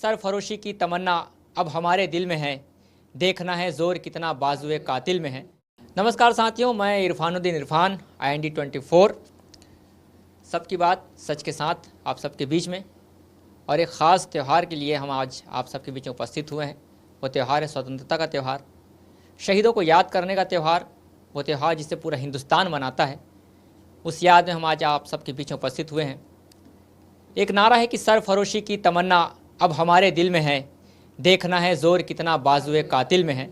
सरफरोशी की तमन्ना अब हमारे दिल में है, देखना है जोर कितना बाजुए कातिल में है। नमस्कार साथियों, मैं इरफानुद्दीन इरफान IND24 सबकी बात सच के साथ आप सबके बीच में। और एक ख़ास त्यौहार के लिए हम आज आप सबके बीच में उपस्थित हुए हैं। वो त्यौहार है स्वतंत्रता का त्यौहार, शहीदों को याद करने का त्यौहार, वो त्यौहार जिसे पूरा हिंदुस्तान मनाता है। उस याद में हम आज आप सबके बीच में उपस्थित हुए हैं। एक नारा है कि सरफरोशी की तमन्ना अब हमारे दिल में है, देखना है जोर कितना बाजुए कातिल में है।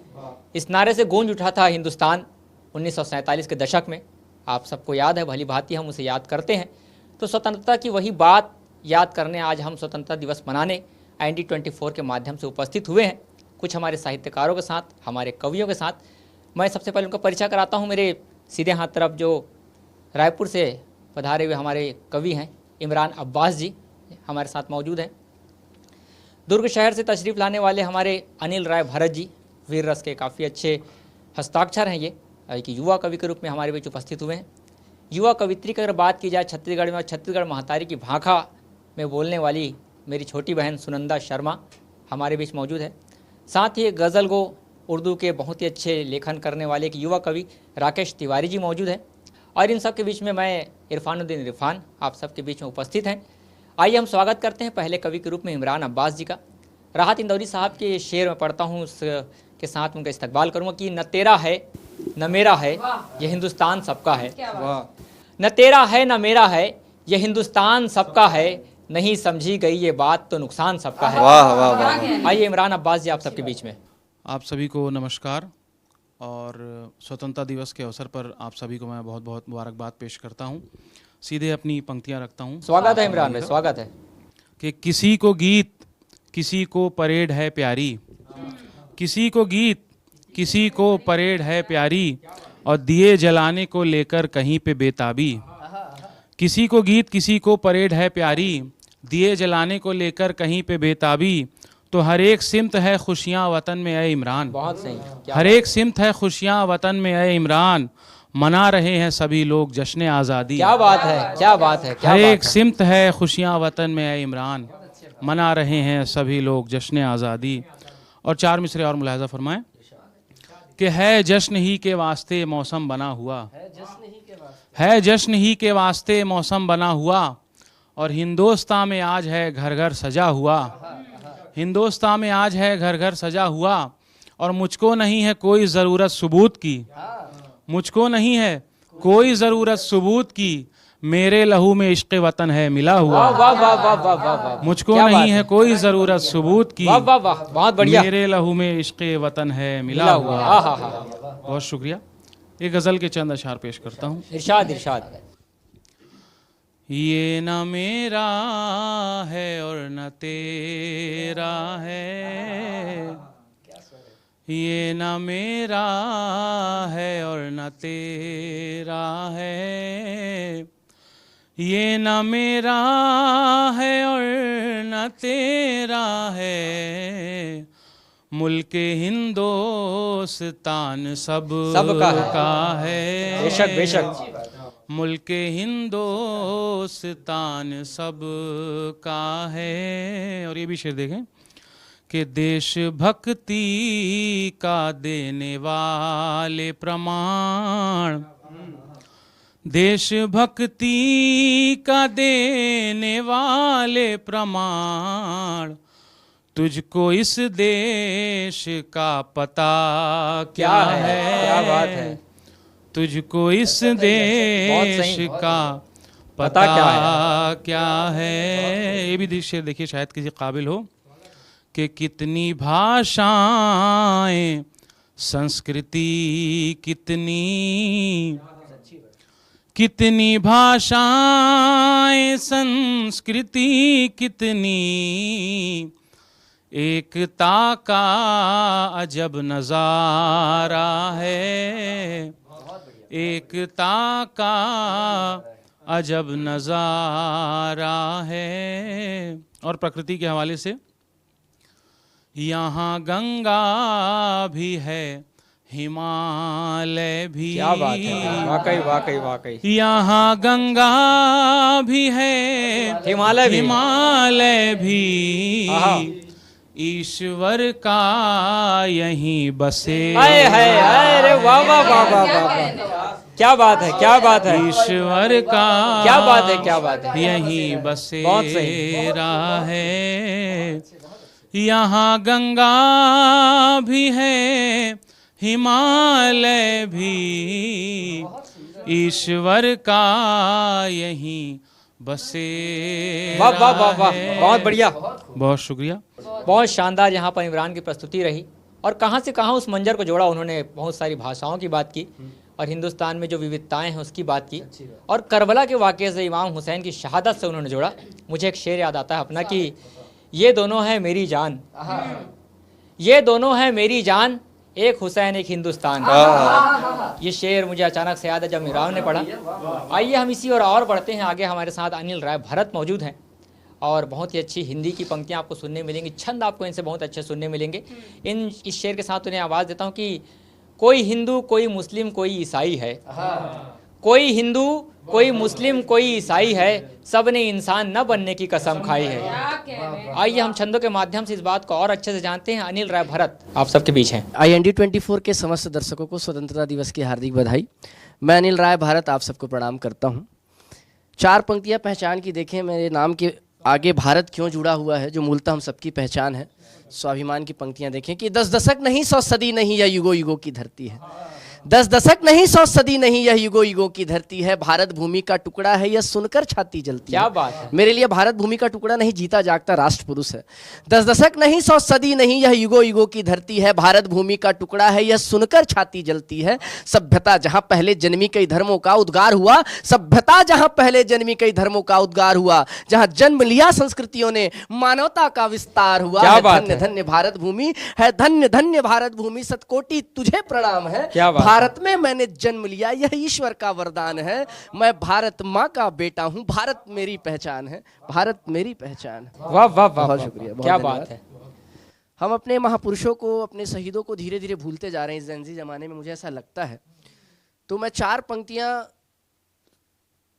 इस नारे से गूंज उठा था हिंदुस्तान 1947 के दशक में। आप सबको याद है, भली भांति हम उसे याद करते हैं। तो स्वतंत्रता की वही बात याद करने आज हम स्वतंत्रता दिवस मनाने IND24 के माध्यम से उपस्थित हुए हैं, कुछ हमारे साहित्यकारों के साथ, हमारे कवियों के साथ। मैं सबसे पहले उनका परिचय कराता हूँ। मेरे सीधे हाथ तरफ जो रायपुर से पधारे हुए हमारे कवि हैं इमरान अब्बास जी हमारे साथ मौजूद हैं। दुर्ग शहर से तशरीफ़ लाने वाले हमारे अनिल राय भरत जी, वीर रस के काफ़ी अच्छे हस्ताक्षर हैं। ये एक युवा कवि के रूप में हमारे बीच उपस्थित हुए हैं। युवा कवित्री की अगर बात की जाए छत्तीसगढ़ में, और छत्तीसगढ़ महातारी की भाखा में बोलने वाली मेरी छोटी बहन सुनंदा शर्मा हमारे बीच मौजूद है। साथ ही गज़ल गो उर्दू के बहुत ही अच्छे लेखन करने वाले एक युवा कवि राकेश तिवारी जी मौजूद हैं। और इन सब के बीच में मैं इरफानुद्दीन इरफान आप सबके बीच में उपस्थित हैं। आइए हम स्वागत करते हैं पहले कवि के रूप में इमरान अब्बास जी का। राहत इंदौरी साहब के शेर में पढ़ता हूँ, उसके साथ उनका इस्तकबाल करूँगा कि न तेरा है न मेरा है, ये हिंदुस्तान सबका है। न तेरा है न मेरा है, ये हिंदुस्तान सबका है, नहीं समझी गई ये बात तो नुकसान सबका है। वाह वाह वाह। आइए इमरान अब्बास जी आप सबके बीच में। आप सभी को नमस्कार और स्वतंत्रता दिवस के अवसर पर आप सभी को मैं बहुत बहुत मुबारकबाद पेश करता हूँ। सीधे अपनी पंक्तियाँ रखता हूँ। स्वागत है इमरान भाई, स्वागत है। कि किसी को गीत किसी को परेड है प्यारी, किसी को गीत किसी को परेड है प्यारी, और दिए जलाने को लेकर कहीं पे बेताबी। किसी को गीत किसी को परेड है प्यारी, दिए जलाने को लेकर कहीं पे बेताबी, तो हर एक सिमत है खुशियाँ वतन में ए इमरान। बहुत सही। हर एक सिमत है खुशियाँ वतन में ए इमरान, मना रहे हैं सभी लोग जश्न आज़ादी। क्या बात है, क्या बात है, क्या हर बात एक है। सिमत है खुशियाँ वतन में ए इमरान, मना रहे हैं सभी लोग जश्न आज़ादी। और चार मिसरे और मुलाहजा फरमाएं कि है जश्न ही के वास्ते मौसम बना हुआ, है जश्न ही के वास्ते मौसम बना हुआ, और हिंदुस्तान में आज है घर घर सजा हुआ। हिंदुस्तान में आज है घर घर सजा हुआ, और मुझको नहीं है कोई ज़रूरत सबूत की, मुझको नहीं है कोई ज़रूरत सबूत की, मेरे लहू में इश्क़ वतन है मिला हुआ। वाह वाह वाह वाह वाह वाह वाह। मुझको क्या बात नहीं है कोई ज़रूरत सबूत की, वाह वाह वाह, बहुत बढ़िया। मेरे लहू में इश्क़ वतन है मिला हुआ। बहुत शुक्रिया। एक गज़ल के चंद अशार पेश करता हूँ। इरशाद इरशाद। ये न मेरा है और न तेरा है, ये न मेरा है और न तेरा है, ये न मेरा है और न तेरा है, मुल्क हिंदुस्तान सबका है। बेशक बेशक। मुल्क हिंदुस्तान सबका है। और ये भी शेर देखें कि देशभक्ति का देने वाले प्रमाण, देशभक्ति का देने वाले प्रमाण, तुझको इस देश का पता क्या है। क्या बात है। तुझको इस देश का पता क्या है। ये भी शेर देखिए, शायद किसी काबिल हो कि कितनी भाषाएं संस्कृति कितनी भाषाएं संस्कृति कितनी, एकता का अजब नज़ारा है, एकता का अजब नज़ारा है। और प्रकृति के हवाले से, यहाँ गंगा भी है हिमालय भी। क्या बात है, वाकई वाकई वाकई। यहाँ गंगा भी है हिमालय भी। हिमालय भी, ईश्वर का यहीं बसे। हाय हाय हाय, अरे वाह वाह वाह वाह वाह, क्या बात है, क्या बात है, ईश्वर का क्या बात है, क्या बात है, यहीं बहुत सही। बसेरा है। यहाँ गंगा भी है, हिमालय भी, ईश्वर का यहीं बसेरा वाह वाह वाह वाह, है। बहुत बढ़िया, बहुत शुक्रिया। बहुत शानदार यहाँ पर इमरान की प्रस्तुति रही। और कहाँ से कहाँ उस मंजर को जोड़ा उन्होंने, बहुत सारी भाषाओं की बात की और हिंदुस्तान में जो विविधताएं हैं उसकी बात की, और करबला के वाक़े से इमाम हुसैन की शहादत से उन्होंने जोड़ा। मुझे एक शेर याद आता है अपना कि ये दोनों हैं मेरी जान, ये दोनों हैं मेरी जान, एक हुसैन एक हिंदुस्तान। ये शेर मुझे अचानक से याद है जब इमरान ने पढ़ा। आइए हम इसी और बढ़ते हैं आगे। हमारे साथ अनिल राय भरत मौजूद हैं और बहुत ही अच्छी हिंदी की पंक्तियां आपको सुनने मिलेंगी, छंद आपको इनसे बहुत अच्छे सुनने मिलेंगे। इस शेर के साथ उन्हें आवाज़ देता हूं कि कोई हिंदू, कोई मुस्लिम, कोई ईसाई है, कोई हिंदू, कोई मुस्लिम, कोई ईसाई है, सब ने इंसान न बनने की कसम खाई है। आइए हम छंदों के माध्यम से इस बात को और अच्छे से जानते हैं। अनिल राय भरत आप सबके बीच हैं। IND24 के समस्त दर्शकों को स्वतंत्रता दिवस की हार्दिक बधाई। मैं अनिल राय भारत आप सबको प्रणाम करता हूं। चार पंक्तियां पहचान की देखें, मेरे नाम के आगे भारत क्यों जुड़ा हुआ है, जो मूलतः हम सबकी पहचान है। स्वाभिमान की पंक्तियां देखें कि 10 दशक नहीं 100 सदी नहीं, यह युगों युगों की धरती है। 10 दशक नहीं 100 सदी नहीं, यह युगों युगों की धरती है। भारत भूमि का टुकड़ा है, यह सुनकर छाती जलती है। क्या बात है, मेरे लिए भारत भूमि का टुकड़ा नहीं, जीता जागता राष्ट्र पुरुष है। 10 दशक नहीं 100 सदी नहीं, यह युगों युगों की धरती है। भारत भूमि का टुकड़ा है, यह सुनकर छाती जलती है। सभ्यता जहां पहले जन्मी कई धर्मों का उद्गार हुआ, सभ्यता जहां पहले जन्मी कई धर्मों का उद्गार हुआ, जहां जन्म लिया संस्कृतियों ने मानवता का विस्तार हुआ। क्या बात है, धन्य धन्य भारत भूमि है, धन्य धन्य भारत भूमि, सतकोटि तुझे प्रणाम है। क्या बात, भारत में मैंने जन्म लिया, यह ईश्वर का वरदान है। मैं भारत माँ का बेटा हूँ, भारत मेरी पहचान है, भारत मेरी पहचान है। वाह वाह वाह, बहुत शुक्रिया, बहुत क्या धन्यवाद। बात है। हम अपने महापुरुषों को, अपने शहीदों को धीरे धीरे भूलते जा रहे हैं इस जेनजी जमाने में, मुझे ऐसा लगता है। तो मैं चार पंक्तियां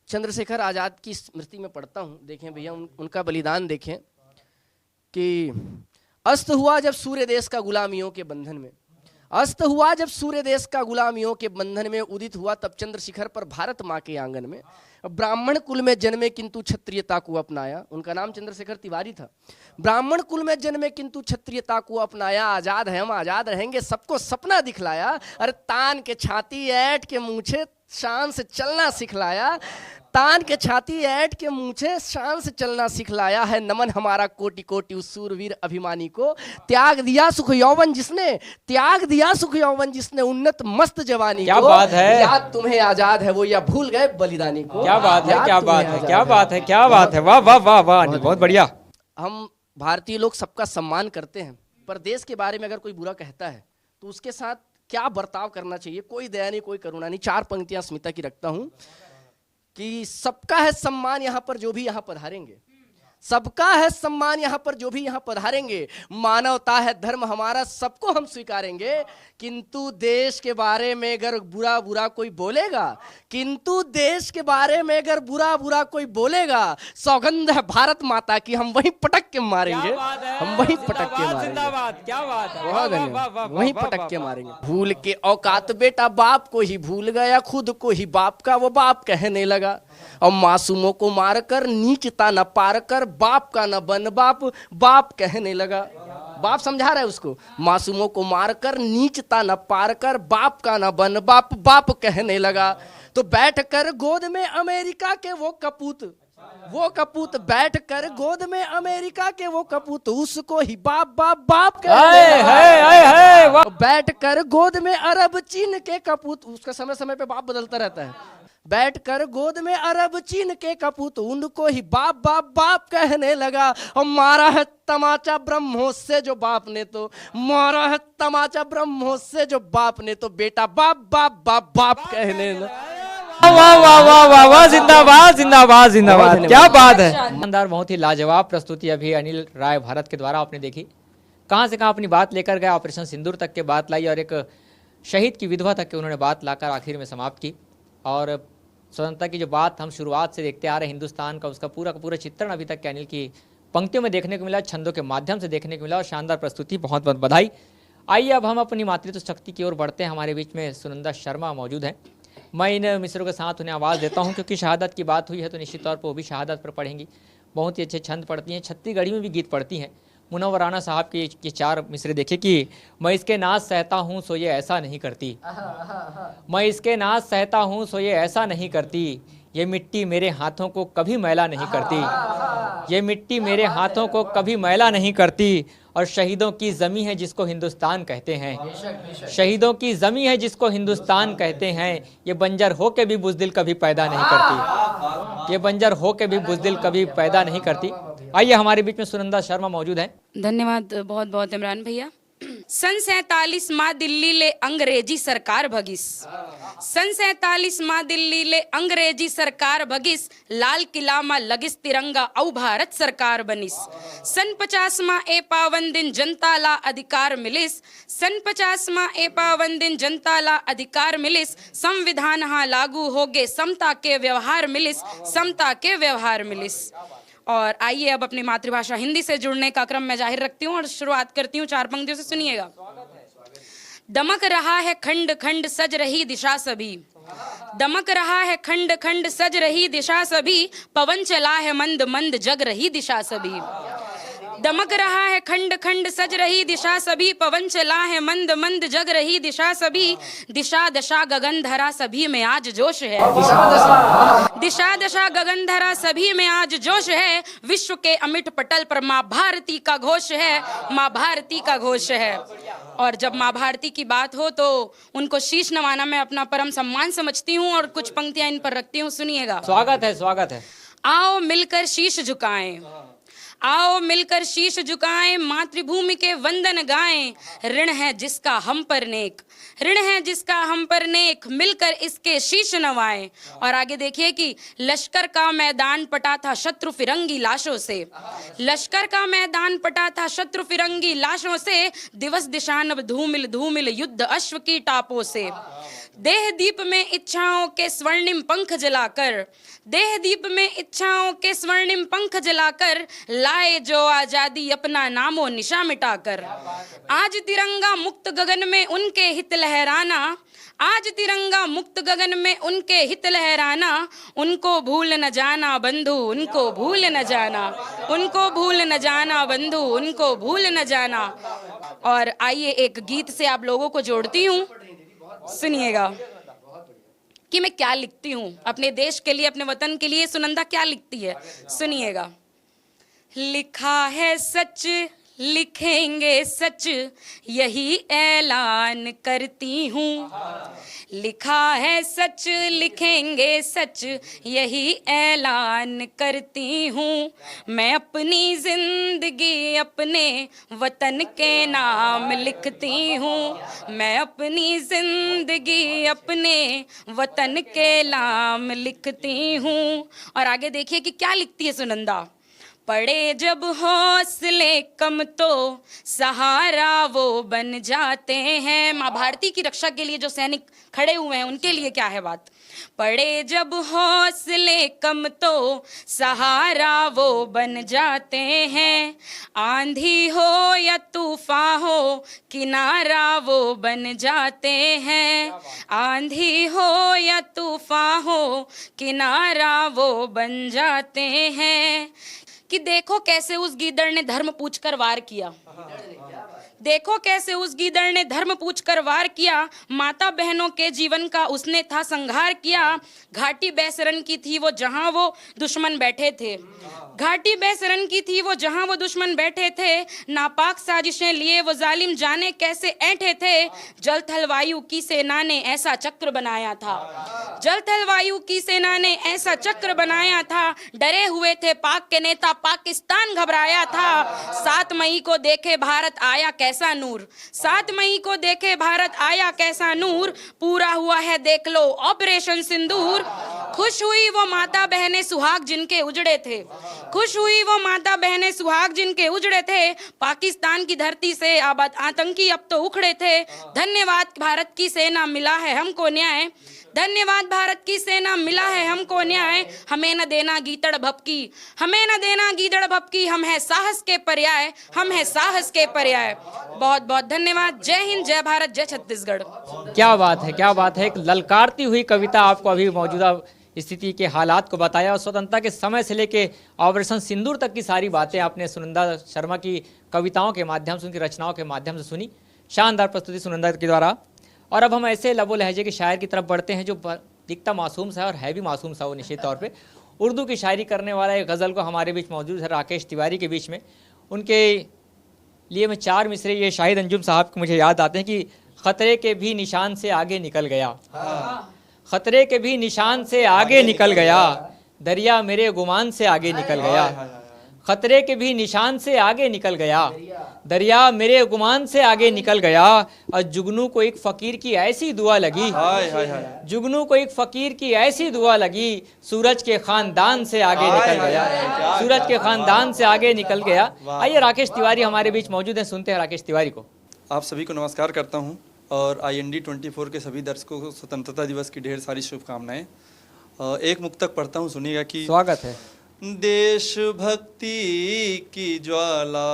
चंद्रशेखर आजाद की स्मृति में पढ़ता हूँ। देखें भैया, उनका बलिदान देखें कि अस्त हुआ जब सूर्य देश का गुलामियों के बंधन में, अस्त हुआ जब सूर्य देश का गुलामियों के बंधन में, उदित हुआ तब चंद्र शिखर पर भारत माँ के आंगन में। ब्राह्मण कुल में जन्मे किंतु क्षत्रियता को अपनाया, उनका नाम चंद्रशेखर तिवारी था। ब्राह्मण कुल में जन्मे किंतु क्षत्रियता को अपनाया, आजाद है हम आजाद रहेंगे सबको सपना दिखलाया। अरे तान के छाती ऐठ के मूछे शान से चलना सिखलाया, तान के छाती ऐठ के मूछे शान से चलना सिखलाया है। नमन हमारा कोटि कोटि उस सूरवीर अभिमानी को, त्याग दिया सुख यौवन जिसने, त्याग दिया सुख यौवन जिसने, उन्नत मस्त जवानी क्या को। बात है, याद तुम्हें आजाद है वो, या भूल गए बलिदानी को। क्या बात है, याद क्या तुम्हें बात है, आजाद क्या बात है, क्या बात है। वाह वाह वाह वाह, बहुत बढ़िया। हम भारतीय लोग सबका सम्मान करते हैं, पर देश के बारे में अगर कोई बुरा कहता है तो उसके साथ क्या बर्ताव करना चाहिए, कोई दया नहीं, कोई करुणा नहीं। चार पंक्तियां स्मिता की रखता हूं कि सबका है सम्मान यहाँ पर जो भी यहाँ पधारेंगे, सबका है सम्मान यहाँ पर जो भी यहाँ पधारेंगे। मानवता है धर्म हमारा, सबको हम स्वीकारेंगे। किंतु देश के बारे में अगर बुरा बुरा कोई बोलेगा, किंतु देश के बारे में अगर बुरा बुरा कोई बोलेगा, सौगंध है भारत माता की, हम वहीं पटक के मारेंगे, हम वहीं पटक के मारेंगे। क्या बात है, बहुत धन्यवाद, वहीं पटक के मारेंगे। भूल के औकात बेटा बाप को ही भूल गया, खुद को ही बाप का वो बाप कहने लगा। और मासूमों को मारकर नीचता न पार कर, बाप का न बन बाप, बाप कहने लगा। बाप समझा रहा है उसको, मासूमों को मारकर नीचता न पार कर, बाप का न बन बाप, बाप कहने लगा। तो बैठकर गोद में अमेरिका के वो कपूत बैठकर गोद में अमेरिका के वो कपूत, उसको ही बाप बाप बाप कहने लगा। बैठकर गोद में अरब चीन के कपूत, उसका समय समय पे बाप बदलता रहता है। बैठकर गोद में अरब चीन के कपूत, उनको ही बाप बाप बाप कहने लगा। और मारा है तमाचा ब्रह्मोस से जो बाप ने, तो मारा है तमाचा ब्रह्मोस से जो बाप ने, तो बेटा बाप बाप बाप बाप कहने लगा। वाह वाह वाह वाह वाह, जिंदाबाद जिंदाबाद जिंदाबाद, क्या बात है। शानदार, बहुत ही लाजवाब प्रस्तुति अभी अनिल राय भारत के द्वारा आपने देखी। कहाँ से कहाँ अपनी बात लेकर गए, ऑपरेशन सिंदूर तक के बात लाई और एक शहीद की विधवा तक के उन्होंने बात लाकर आखिर में समाप्त की। और स्वतंत्रता की जो बात हम शुरुआत से देखते आ रहे हैं हिंदुस्तान का, उसका पूरा का पूरा चित्रण अभी तक के अनिल की पंक्तियों में देखने को मिला, छंदों के माध्यम से देखने को मिला और शानदार प्रस्तुति, बहुत बहुत बधाई। आइए अब हम अपनी मातृत्व शक्ति की ओर बढ़ते हैं। हमारे बीच में सुनंदा शर्मा मौजूद हैं। मैं इन मिसरों के साथ उन्हें आवाज़ देता हूं, क्योंकि शहादत की बात हुई है तो निश्चित तौर पर वो भी शहादत पर पढ़ेंगी। बहुत ही अच्छे छंद पढ़ती हैं, छत्तीसगढ़ी में भी गीत पढ़ती हैं। मुनव्वर राणा साहब के ये 4 मिसरे देखिए कि मैं इसके नाज सहता हूँ सो ये ऐसा नहीं करती, मैं इसके नाज सहता हूँ सो ये ऐसा नहीं करती, ये मिट्टी मेरे हाथों को कभी मैला नहीं करती, ये मिट्टी मेरे हाथों को कभी मैला नहीं करती, और शहीदों की ज़मीं है जिसको हिंदुस्तान कहते हैं, शहीदों की ज़मीं है जिसको हिंदुस्तान कहते हैं, ये बंजर हो के भी बुज़दिल कभी पैदा नहीं करती, ये बंजर हो के भी बुज़दिल कभी पैदा नहीं करती। आइए हमारे बीच में सुनंदा शर्मा मौजूद हैं। धन्यवाद बहुत बहुत इमरान भैया। सन 47 माँ दिल्ली ले अंग्रेजी सरकार भगिस, सन 47 माँ दिल्ली ले अंग्रेजी सरकार भगिस, लाल किला माँ लगिस तिरंगा औ भारत सरकार बनिस, सन 50 माँ ए पावन दिन जनता ला अधिकार मिलिस, सन 50 माँ ए पावन दिन जनता ला अधिकार मिलिस, संविधान हाँ लागू होगे समता के व्यवहार मिलिस, समता के व्यवहार मिलिस। और आइए अब अपनी मातृभाषा हिंदी से जुड़ने का क्रम मैं जाहिर रखती हूँ और शुरुआत करती हूँ 4 पंक्तियों से, सुनिएगा। दमक रहा है खंड खंड सज रही दिशा सभी, दमक रहा है खंड खंड सज रही दिशा सभी, पवन चला है मंद मंद जग रही दिशा सभी, दमक रहा है खंड खंड सज रही दिशा सभी, पवन चला है मंद मंद जग रही दिशा सभी, दिशा दशा गगन धरा सभी में आज जोश है, दिशा दशा गगन धरा सभी में आज जोश है, विश्व के अमिट पटल पर माँ भारती का घोष है, माँ भारती का घोष है। और जब माँ भारती की बात हो तो उनको शीश नवाना मैं अपना परम सम्मान समझती हूँ और कुछ पंक्तियां इन पर रखती हूँ, सुनिएगा। स्वागत है, स्वागत है। आओ मिलकर शीश झुकाएं, आओ मिलकर शीश झुकाएं, मातृभूमि के वंदन गाएं, ऋण है जिसका हम पर नेक, ऋण है जिसका हम पर नेक, मिलकर इसके शीश नवाएं। और आगे देखिए कि लश्कर का मैदान पटा था शत्रु फिरंगी लाशों से, लश्कर का मैदान पटा था शत्रु फिरंगी लाशों से, दिवस दिशानब धूमिल धूमिल युद्ध अश्व की टापों से, देह दीप में इच्छाओं के स्वर्णिम पंख जलाकर, देह दीप में इच्छाओं के स्वर्णिम पंख जलाकर, लाए जो आजादी अपना नामो निशा मिटाकर, आज तिरंगा मुक्त गगन में उनके हित लहराना, आज तिरंगा मुक्त गगन में उनके हित लहराना, उनको भूल न जाना बंधु उनको भूल न जाना, उनको भूल न जाना बंधु उनको भूल न जाना। और आइए एक गीत से आप लोगों को जोड़ती हूँ, सुनिएगा कि मैं क्या लिखती हूँ अपने देश के लिए, अपने वतन के लिए सुनंदा क्या लिखती है, सुनिएगा। लिखा है सच लिखेंगे सच यही ऐलान करती हूँ, लिखा है सच लिखेंगे सच यही ऐलान करती हूँ, मैं अपनी जिंदगी अपने वतन के नाम लिखती हूँ, मैं अपनी जिंदगी अपने वतन के नाम लिखती हूँ। और आगे देखिए कि क्या लिखती है सुनंदा। पड़े जब हौसले कम तो सहारा वो बन जाते हैं, माँ भारती की रक्षा के लिए जो सैनिक खड़े हुए हैं उनके लिए क्या है बात। पड़े जब हौसले कम तो सहारा वो बन जाते हैं, आंधी हो या तूफान हो किनारा वो बन जाते हैं, आंधी हो या तूफान हो किनारा वो बन जाते हैं। कि देखो कैसे उस गीदड़ ने धर्म पूछकर वार किया, देखो कैसे उस गीदड़ ने धर्म पूछकर वार किया, माता बहनों के जीवन का उसने था संहार किया, घाटी बेसरन की थी वो जहां वो दुश्मन बैठे थे, घाटी बेसरन की थी वो जहां वो दुश्मन बैठे थे, नापाक साजिशें लिए वो जालिम जाने कैसे ऐंठे थे, जल थल वायु की सेना ने ऐसा चक्र बनाया था, जल थल वायु की सेना ने ऐसा चक्र बनाया था, डरे हुए थे पाक के नेता पाकिस्तान घबराया था, 7 मई को देखे भारत आया कैसा नूर, 7 मई को देखे भारत आया कैसा नूर, पूरा हुआ है देख लो ऑपरेशन सिंदूर, खुश हुई वो माता बहनें सुहाग जिनके उजड़े थे, खुश हुई वो माता बहनें सुहाग जिनके उजड़े थे, पाकिस्तान की धरती से आबाद आतंकी अब तो उखड़े थे, धन्यवाद भारत की सेना मिला है हमको न्याय, धन्यवाद भारत की सेना, मिला है हमको न्याय, हमें न देना गीदड़ भपकी, हमें न देना गीदड़ भपकी, हम है साहस के पर्याय, हम है साहस के पर्याय। बहुत बहुत धन्यवाद। जय हिंद, जय भारत, जय छत्तीसगढ़। क्या बात है, क्या बात है। एक ललकारती हुई कविता आपको अभी मौजूदा स्थिति के हालात को बताया और स्वतंत्रता के समय से लेके ऑपरेशन सिंदूर तक की सारी बातें आपने सुनंदा शर्मा की कविताओं के माध्यम से, उनकी रचनाओं के माध्यम से सुनी। शानदार प्रस्तुति सुनंदा के द्वारा। और अब हम ऐसे लबो लहजे के शायर की तरफ बढ़ते हैं जो दिखता मासूम सा और है भी मासूम सा वो निश्चित तौर पे। उर्दू की शायरी करने वाला एक गज़ल को हमारे बीच मौजूद है राकेश तिवारी के बीच में। उनके लिए मैं 4 मिसरे ये शाहिद अंजुम साहब के मुझे याद आते हैं कि खतरे के भी निशान से आगे निकल गया, खतरे के भी निशान से आगे निकल गया, दरिया मेरे गुमान से आगे निकल गया, खतरे के भी निशान से आगे निकल गया, दरिया मेरे गुमान से आगे निकल गया। और जुगनू को एक फ़कीर की ऐसी दुआ लगी, जुगनू को एक फ़कीर की ऐसी दुआ लगी, सूरज के ख़ानदान से आगे निकल गया, सूरज के ख़ानदान से आगे निकल गया। आइए राकेश तिवारी हमारे बीच मौजूद हैं, सुनते हैं राकेश तिवारी को। आप सभी को नमस्कार करता हूं और IND 24 के सभी दर्शकों को स्वतंत्रता दिवस की ढेर सारी शुभकामनाएं। एक मुक्तक पढ़ता हूं, सुनिएगा कि स्वागत है। देशभक्ति की ज्वाला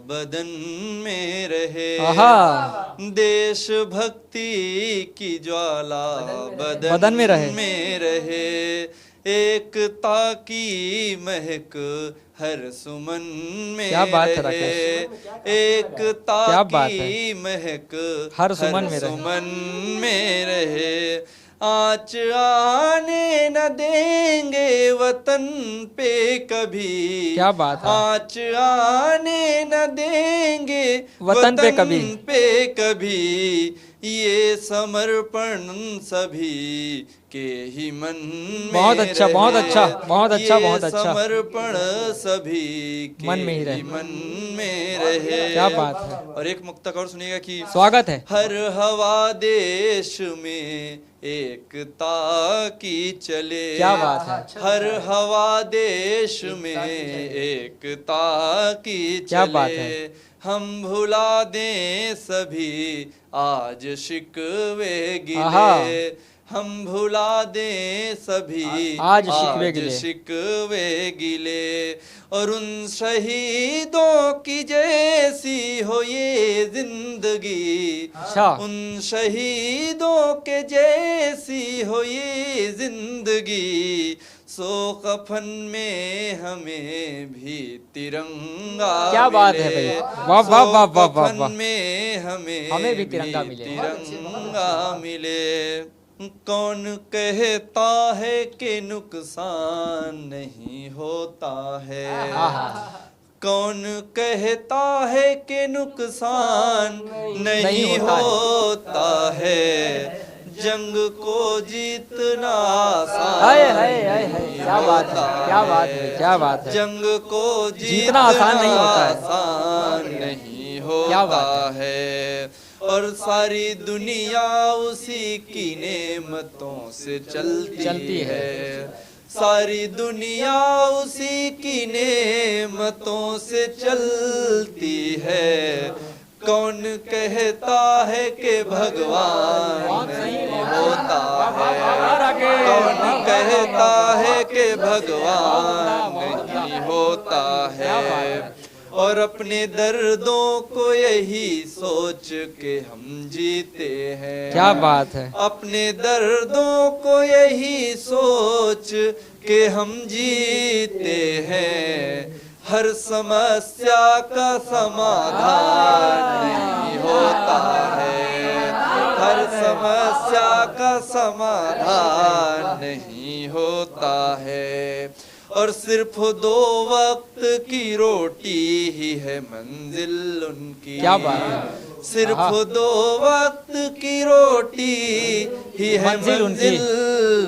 बदन में रहे, देशभक्ति की ज्वाला बदन में रहे, एकता की महक हर सुमन में रहे, एकता की महक हर सुमन में रहे, आँच आने न देंगे वतन पे कभी, क्या बात है, आँच आने न देंगे वतन पे कभी, ये समर्पण सभी के ही मन में बहुत अच्छा, रहे, बहुत अच्छा, बहुत अच्छा, बहुत अच्छा, समर्पण सभी के मन में ही रहे, मन में रहे। क्या बात है। और एक मुक्तक और सुनिएगा कि स्वागत है। हर हवा देश में एकता की चले, क्या बात है, हर हवा देश में एकता की चले, क्या बात है। हम भुला दें सभी आज शिकवे गिले, हम भुला दें सभी आज शिकवे गिले, और उन शहीदों की जैसी हो ये जिंदगी, उन शहीदों के जैसी हो ये जिंदगी, सो कफन में हमें भी तिरंगा, क्या बात है भाई, वाह वाह वाह वाह वाह, कफन में हमें भी तिरंगा मिले। कौन कहता है कि नुकसान नहीं होता है, कौन कहता है कि नुकसान नहीं होता है, जंग को जीतना आसान नहीं क्या बात है, क्या बात है, क्या बात है, जंग को जीतना आसान नहीं होता है, आसान नहीं होता है, और सारी दुनिया उसी की नेमतों से चलती है, सारी दुनिया उसी की नेमतों से चलती है, कौन कहता है कि भगवान नहीं होता है, कौन कहता है कि भगवान नहीं होता है, और अपने दर्दों को यही सोच के हम जीते हैं, क्या बात है, अपने दर्दों को यही सोच के हम जीते हैं, हर समस्या का समाधान नहीं होता है, हर समस्या का समाधान नहीं होता है, और सिर्फ 2 वक्त की रोटी ही है मंजिल उनकी, क्या बात है, सिर्फ 2 वक्त की रोटी ही है मंजिल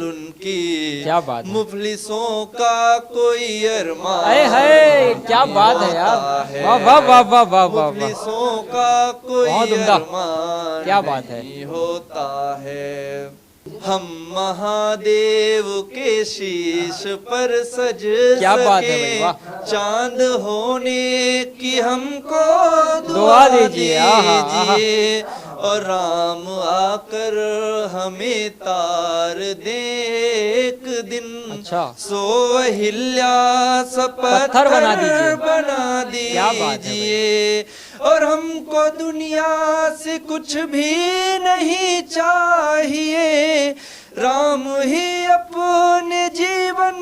उनकी, क्या बात है, मुफलिसों का कोई अरमान है, क्या बात है यार, वाह वाह वाह वाह वाह वाह, मुफलिसों का कोई अरमान क्या बात है, नहीं होता है, हम महादेव के शीश पर सज क्या बात है भाई, वाह, चांद होने की हमको दुआ दीजिए, और राम आकर हमें तार दे एक दिन। अच्छा। सो अहिल्या पत्थर बना दीजिए। बना क्या बात है दीजिए। और हमको दुनिया से कुछ भी नहीं चाहिए, राम ही अपने जीवन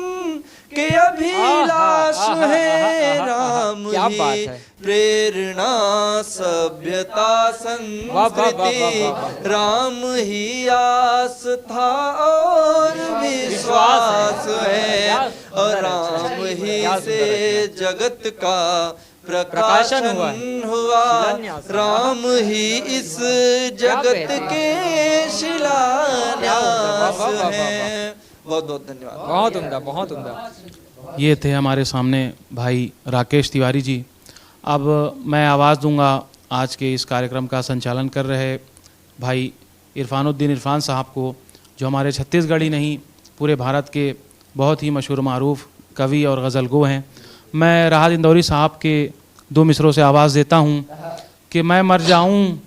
के अभिलाष है। राम ही प्रेरणा सभ्यता संस्कृति, राम ही आस्था और विश्वास है। और राम ही से जगत का प्रकाशन हुआ, राम ही इस जगत के शिलान्यास हैं। बहुत बहुत धन्यवाद। बहुत उम्दा, बहुत उम्दा। ये थे हमारे सामने भाई राकेश तिवारी जी। अब मैं आवाज़ दूंगा आज के इस कार्यक्रम का संचालन कर रहे भाई इरफानुद्दीन इरफान साहब को, जो हमारे छत्तीसगढ़ ही नहीं पूरे भारत के बहुत ही मशहूर मारूफ कवि और गज़ल गो हैं। मैं राहत इंदौरी साहब के 2 मिसरों से आवाज़ देता हूँ कि मैं मर जाऊँ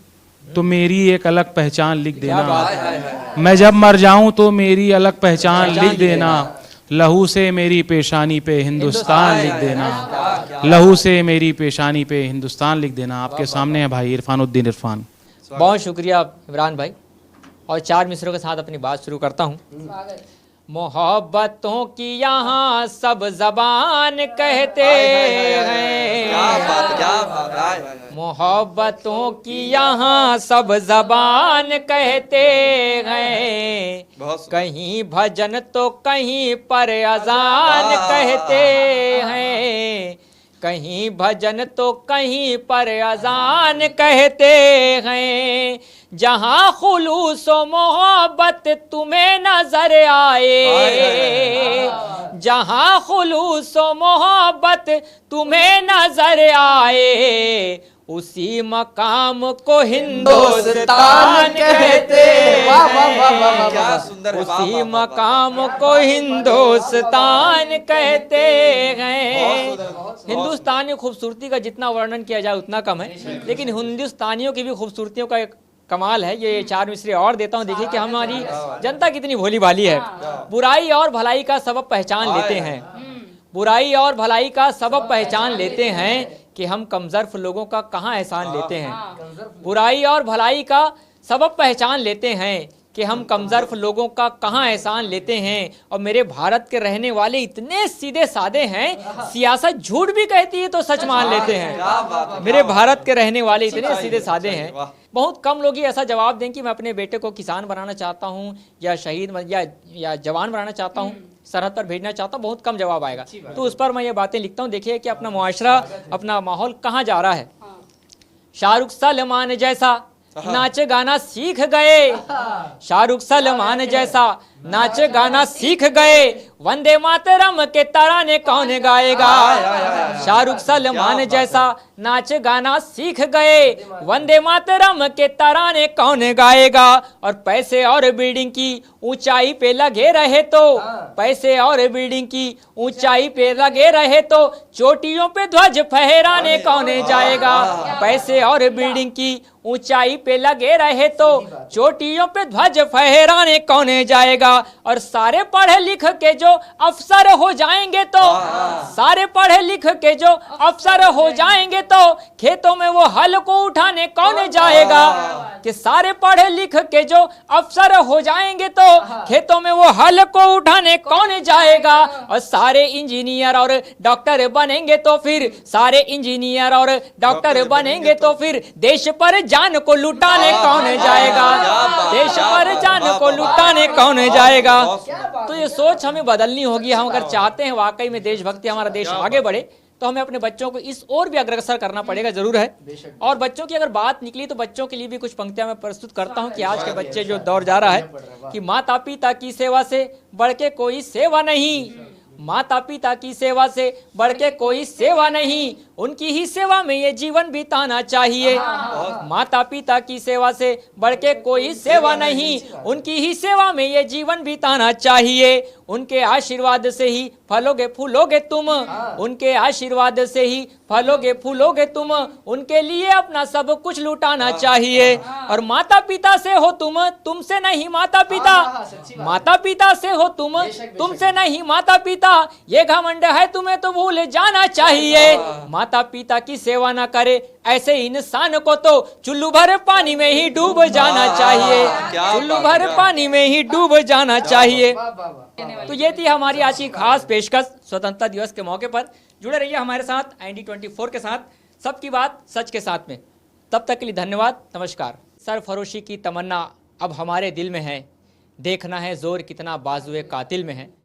तो मेरी एक अलग पहचान लिख देना, मैं जब मर जाऊँ तो मेरी अलग पहचान लिख देना, लहू से मेरी पेशानी पे हिंदुस्तान लिख देना, लहू से मेरी पेशानी पे हिंदुस्तान लिख देना। आपके सामने है भाई इरफानुद्दीन इरफान। बहुत शुक्रिया इमरान भाई। और 4 मिसरों के साथ अपनी बात शुरू करता हूँ। मोहब्बतों की यहाँ सब जबान कहते हैं, मोहब्बतों की यहाँ सब जबान कहते हैं, कहीं भजन तो कहीं पर अजान कहते हैं, कहीं भजन तो कहीं पर अजान कहते हैं। जहाँ खुलूस व मोहब्बत तुम्हें नजर आए, जहाँ खुलूस व मोहब्बत तुम्हें नजर आए, उसी मकाम को हिंदुस्तान कहते हैं, उसी मकाम को हिंदुस्तान कहते हैं। हिंदुस्तान की खूबसूरती का जितना वर्णन किया जाए उतना कम है, लेकिन हिंदुस्तानियों की भी खूबसूरतियों का एक कमाल है। ये 4 मिसरे और देता हूँ। देखिए कि हमारी जनता कितनी भोली भाली है। बुराई और भलाई का सबब पहचान लेते हैं, बुराई और भलाई का सबब पहचान लेते हैं कि हम कमजोर लोगों का कहाँ एहसान लेते हैं। बुराई और भलाई का सबब पहचान लेते हैं कि हम कमजोर लोगों का कहाँ एहसान लेते हैं। और मेरे भारत के रहने वाले इतने सीधे साधे हैं, सियासत झूठ भी कहती है तो सच मान लेते हैं। मेरे भारत के रहने वाले इतने सीधे साधे हैं। बहुत कम लोग ही ऐसा जवाब दें कि मैं अपने बेटे को किसान बनाना चाहता हूँ या शहीद या जवान बनाना चाहता हूँ, सरहद पर भेजना चाहता हूँ। बहुत कम जवाब आएगा। तो उस पर मैं ये बातें लिखता हूँ। देखिए कि अपना मुआशरा, अपना माहौल कहाँ जा रहा है। शाहरुख सलमान जैसा नाच गाना सीख गए, शाहरुख सलमान जैसा नाच गाना सीख गए, वंदे मातरम के तराने कौन गाएगा। शाहरुख सलमान जैसा नाच गाना सीख गए, वंदे मातरम के तराने कौन गाएगा। और पैसे और बिल्डिंग की ऊंचाई पे लगे रहे तो, पैसे और बिल्डिंग की ऊंचाई पे लगे रहे तो, चोटियों पे ध्वज फहराने कौन जाएगा। पैसे और बिल्डिंग की ऊंचाई पे लगे रहे तो, चोटियों पे ध्वज फहराने कौन जाएगा। और सारे पढ़े लिख के जो अफसर हो जाएंगे तो, सारे पढ़े लिख के जो अफसर हो जाएंगे तो, खेतों में वो हल को उठाने कौन जाएगा। कि सारे पढ़े लिख के जो अफसर हो जाएंगे तो, खेतों में वो हल को उठाने कौन जाएगा। और सारे इंजीनियर और डॉक्टर बनेंगे तो फिर, सारे इंजीनियर और डॉक्टर बनेंगे तो फिर, देश पर जान को लुटाने कौन जाएगा। देश पर जान को लुटाने कौन जाएगा। तो ये सोच हमें बदलनी होगी। हम अगर चाहते हैं वाकई में देशभक्ति, हमारा देश आगे बढ़े, तो हमें अपने बच्चों को इस ओर भी अग्रसर करना पड़ेगा, जरूर है। और बच्चों की अगर बात निकली तो बच्चों के लिए भी कुछ पंक्तियां मैं प्रस्तुत करता हूं कि आज के बच्चे जो दौर जा रहा है कि माता पिता की सेवा से बढ़ के कोई सेवा नहीं, माता पिता की सेवा से बढ़ के कोई सेवा नहीं, उनकी ही सेवा में ये जीवन बिताना चाहिए। माता पिता की सेवा से बढ़ के कोई सेवा नहीं, उनकी ही सेवा में ये जीवन बिताना चाहिए। उनके आशीर्वाद से ही फलोगे फूलोगे तुम, उनके आशीर्वाद से ही फलोगे फूलोगे तुम, उनके लिए अपना सब कुछ लुटाना चाहिए। और माता पिता से हो तुम, तुमसे नहीं माता पिता, माता पिता से हो तुम, तुमसे नहीं माता पिता, ये घमंड है तुम्हें तो भूल जाना चाहिए। माता पिता की सेवा ना करे ऐसे इंसान को तो चुल्लू भर पानी में ही डूब जाना चाहिए, चुल्लू भर पानी में ही डूब जाना चाहिए। तो ये थी हमारी आज की खास पेशकश स्वतंत्रता दिवस के मौके पर। जुड़े रहिए हमारे साथ IND24 के साथ, सबकी बात सच के साथ में। तब तक के लिए धन्यवाद, नमस्कार। सरफरोशी की तमन्ना अब हमारे दिल में है, देखना है जोर कितना बाजुए कातिल में है।